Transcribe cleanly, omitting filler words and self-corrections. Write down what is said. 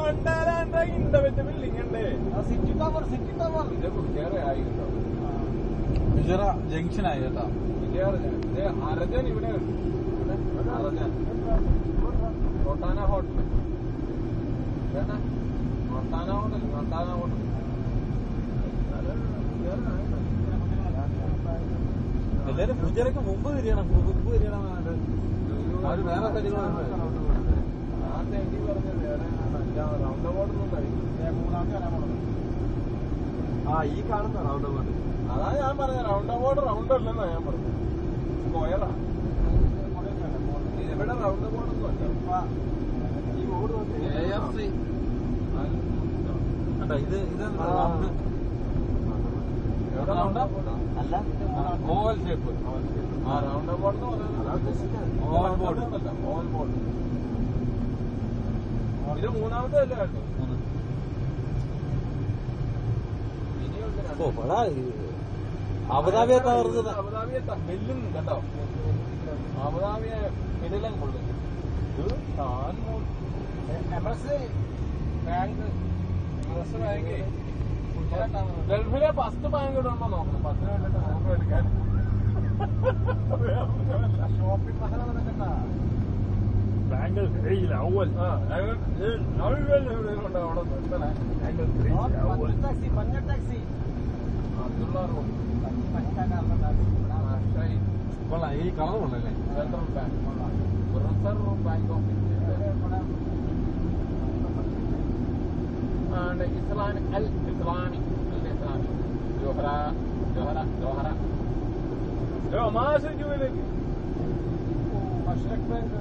വണ്ടാരാണ്ട ഇണ്ട വെച്ച ബിൽഡിംഗ് ഉണ്ട്. സിറ്റി ടവർ ഇത് കുട്ടിയേറെ ആയി കേട്ടോ. വിജറ ജംഗ്ഷൻ ആയി കേട്ടോ. അരജൻ ഇവിടെ അരജൻ റൊട്ടാന ഹോട്ടൽ റൊട്ടാന ഹോട്ടൽ എല്ലാരും ഫുജറയ്ക്ക് മുമ്പ് തിരിയണം അവര് വേറെ സ്ഥലങ്ങളുണ്ട്. ആ തെണ്ടി പറഞ്ഞ വേറെ റൗണ്ട് അബൌട്ടൊന്നും കഴിക്കും. മൂന്നാമത്തെ വരാൻ പോണത് ഈ കാണുന്ന റൗണ്ട് അബൌട്ട്. അതാ ഞാൻ പറഞ്ഞ റൗണ്ട് അബൌട്ട് റൗണ്ട് അല്ലെന്നാ ഞാൻ പറഞ്ഞത്. സ്ക്വയറാ ഇവിടെ റൗണ്ട് അബൌട്ടൊന്നും അല്ല. ഈ റോഡ് ഇത് റൗണ്ട് അല്ല oval shape. Round about oval board oval board. ഇത് മൂന്നാമത്തെ അല്ല കേട്ടോ. അബുദാബിയെ അബുദാബിയെ ബെല്ലും കേട്ടോ. അബുദാബിയെ മിഡിലും കൊള്ളും. ഗൾഫിലെ ഫസ്റ്റ് ബാങ്ക് ഇടുമ്പോ നോക്കണം. 10 മിനിറ്റ് ഫോട്ടോ എടുക്കാൻ. ഷോപ്പിംഗ് മഹല നടക്കണ്ട. ബാങ്ക് അവൽ ടാക്സി അബ്ദുള്ള റോഡ് ഈ കളർ ഉണ്ടല്ലേ. Central bank reserve bank of India Islamic Al Islamic Johara Johara Johara മാസം ജൂലേക്ക് മഷ്റഖ് ബാങ്ക്